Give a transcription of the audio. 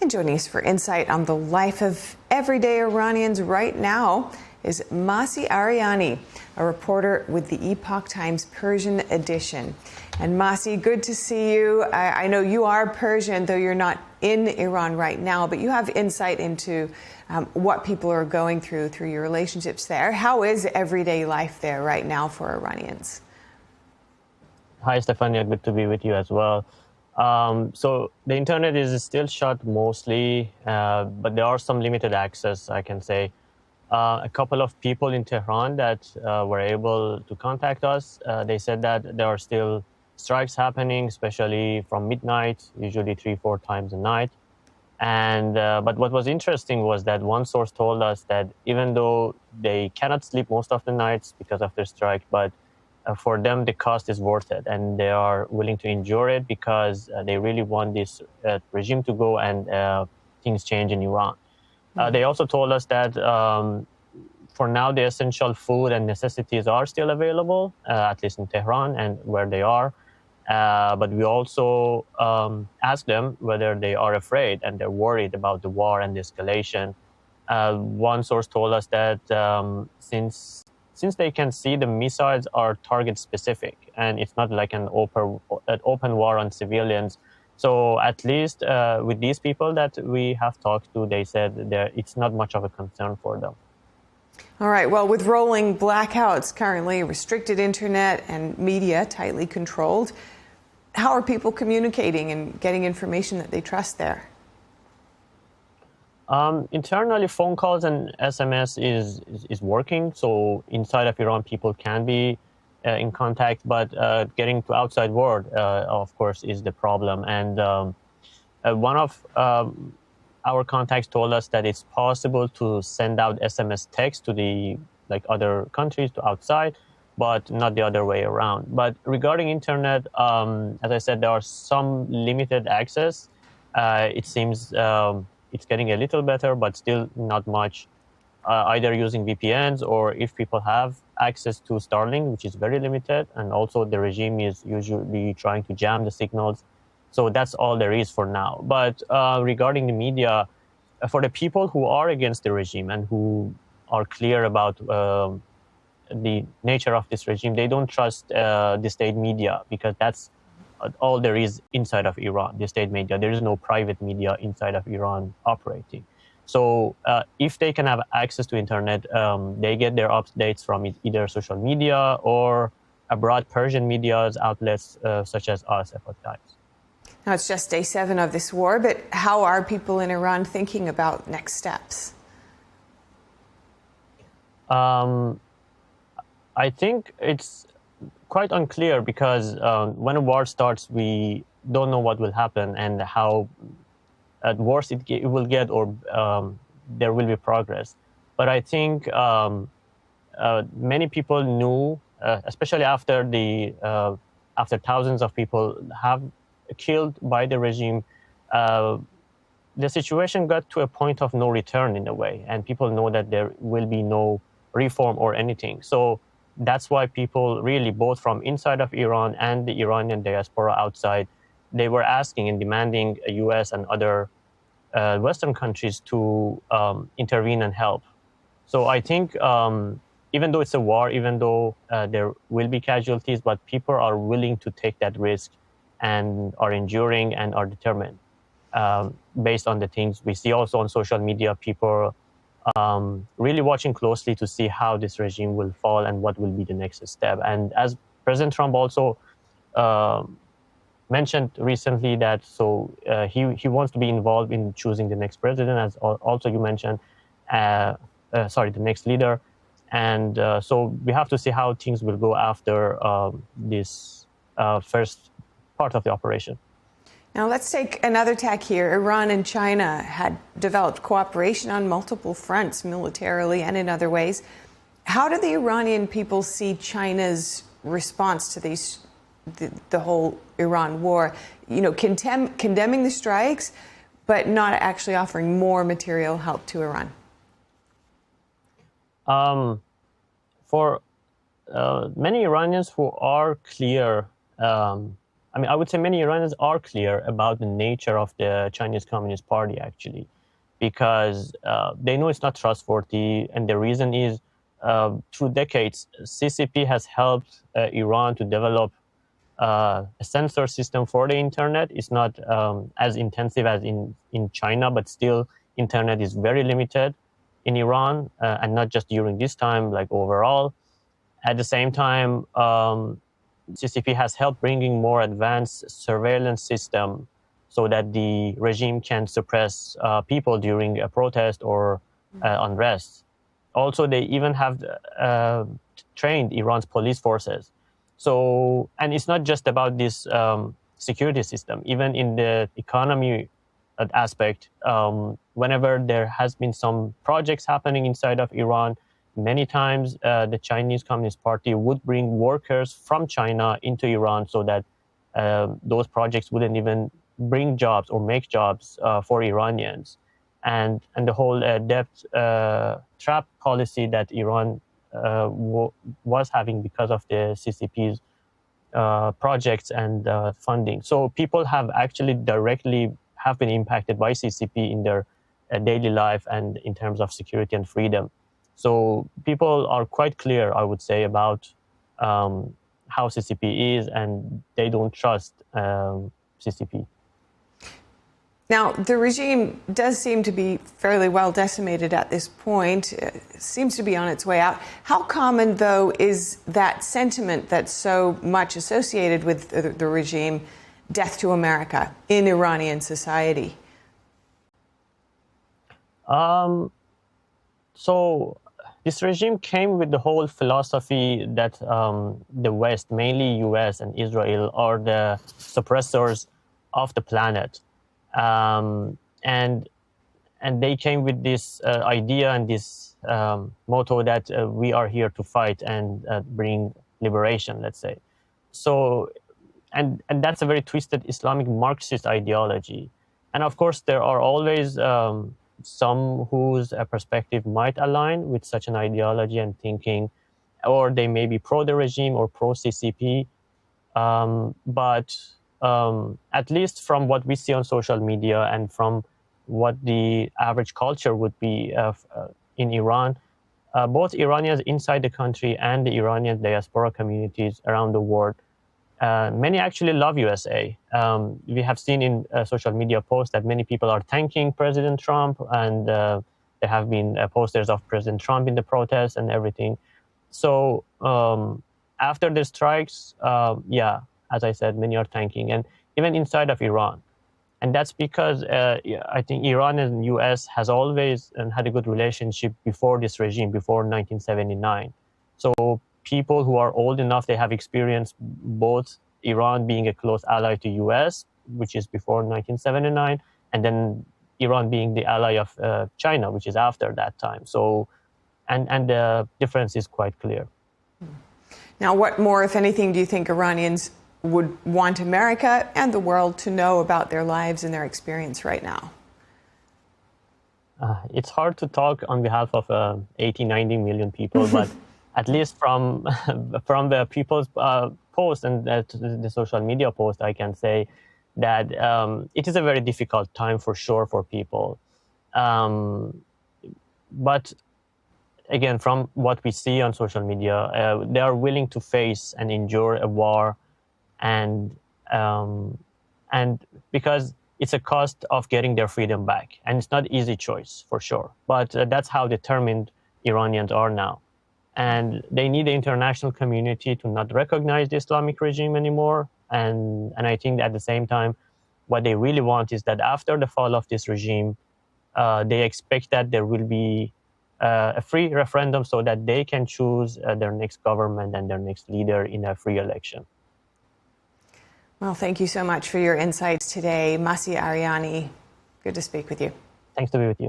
And joining us for insight on the life of everyday Iranians right now is Masih Ariani, a reporter with the Epoch Times Persian Edition. And Masih, good to see you. I know you are Persian, though you're not in Iran right now, but you have insight into what people are going through your relationships there. How is everyday life there right now for Iranians? Hi, Stefania. Good to be with you as well. So the internet is still shut mostly, but there are some limited access, I can say. A couple of people in Tehran that were able to contact us, they said that there are still strikes happening, especially from midnight, usually 3-4 times a night. And but what was interesting was that one source told us that even though they cannot sleep most of the nights because of their strike, but for them the cost is worth it, and they are willing to endure it because they really want this regime to go and things change in Iran. They also told us that for now the essential food and necessities are still available, at least in Tehran and where they are. But we also asked them whether they are afraid and they're worried about the war and the escalation. One source told us that since they can see the missiles are target specific and it's not like an open war on civilians. So at least with these people that we have talked to, they said that it's not much of a concern for them. All right. Well, with rolling blackouts currently, restricted internet and media tightly controlled, how are people communicating and getting information that they trust there? Internally, phone calls and SMS is working. So inside of Iran, people can be in contact, but getting to outside world, of course, is the problem. And one of our contacts told us that it's possible to send out SMS text to the other countries to outside, but not the other way around. But regarding internet, as I said, there are some limited access. It seems it's getting a little better, but still not much. Either using VPNs or if people have access to Starlink, which is very limited, and also the regime is usually trying to jam the signals. So that's all there is for now. But regarding the media, for the people who are against the regime and who are clear about the nature of this regime, they don't trust the state media because that's all there is inside of Iran, the state media. There is no private media inside of Iran operating. So if they can have access to internet, they get their updates from either social media or abroad Persian media outlets such as us, Epoch Times. Now, it's just day 7 of this war, but how are people in Iran thinking about next steps? I think it's quite unclear because when a war starts, we don't know what will happen and how at worst it will get, or there will be progress. But I think many people knew, especially after after thousands of people have killed by the regime, the situation got to a point of no return in a way, and people know that there will be no reform or anything. So that's why people really, both from inside of Iran and the Iranian diaspora outside, they were asking and demanding US and other Western countries to intervene and help. So I think even though it's a war, even though there will be casualties, but people are willing to take that risk and are enduring and are determined based on the things we see also on social media. People really watching closely to see how this regime will fall and what will be the next step. And as President Trump also mentioned recently that he wants to be involved in choosing the next president, as also you mentioned, the next leader. And so we have to see how things will go after this first part of the operation. Now let's take another tack here. Iran and China had developed cooperation on multiple fronts, militarily and in other ways. How do the Iranian people see China's response to the whole Iran war? You know, condemning the strikes, but not actually offering more material help to Iran. For many Iranians who are clear I mean, I would say many Iranians are clear about the nature of the Chinese Communist Party, actually, because they know it's not trustworthy. And the reason is, through decades, CCP has helped Iran to develop a censor system for the internet. It's not as intensive as in China, but still, internet is very limited in Iran, and not just during this time, like overall. At the same time, CCP has helped bringing more advanced surveillance system so that the regime can suppress people during a protest or unrest. Also, they even have trained Iran's police forces. So, and it's not just about this security system. Even in the economy aspect, whenever there has been some projects happening inside of Iran, many times the Chinese Communist Party would bring workers from China into Iran so that those projects wouldn't even bring jobs or make jobs for Iranians. And the whole debt trap policy that Iran was having because of the CCP's projects and funding. So people have actually directly have been impacted by CCP in their daily life and in terms of security and freedom. So people are quite clear, I would say, about how CCP is, and they don't trust CCP. Now, the regime does seem to be fairly well decimated at this point. It seems to be on its way out. How common, though, is that sentiment that's so much associated with the regime, death to America, in Iranian society? So this regime came with the whole philosophy that the West, mainly US and Israel, are the suppressors of the planet. And they came with this idea and this motto that we are here to fight and bring liberation, let's say. So, and that's a very twisted Islamic Marxist ideology. And of course, there are always some whose perspective might align with such an ideology and thinking, or they may be pro the regime or pro CCP. But at least from what we see on social media and from what the average culture would be in Iran, both Iranians inside the country and the Iranian diaspora communities around the world, many actually love USA. We have seen in social media posts that many people are thanking President Trump, and there have been posters of President Trump in the protests and everything. So after the strikes, yeah, as I said, many are thanking, and even inside of Iran. And that's because I think Iran and US has always had a good relationship before this regime, before 1979. So people who are old enough, they have experienced both Iran being a close ally to US, which is before 1979, and then Iran being the ally of China, which is after that time. So, and the difference is quite clear. Now, what more, if anything, do you think Iranians would want America and the world to know about their lives and their experience right now? It's hard to talk on behalf of 80, 90 million people, but at least from the people's post and the social media post, I can say that it is a very difficult time for sure for people. But again, from what we see on social media, they are willing to face and endure a war, and because it's a cost of getting their freedom back, and it's not an easy choice for sure. But that's how determined Iranians are now, and they need the international community to not recognize the Islamic regime anymore. And I think at the same time, what they really want is that after the fall of this regime, they expect that there will be a free referendum so that they can choose their next government and their next leader in a free election. Well, thank you so much for your insights today, Masih Ariani. Good to speak with you. Thanks to be with you.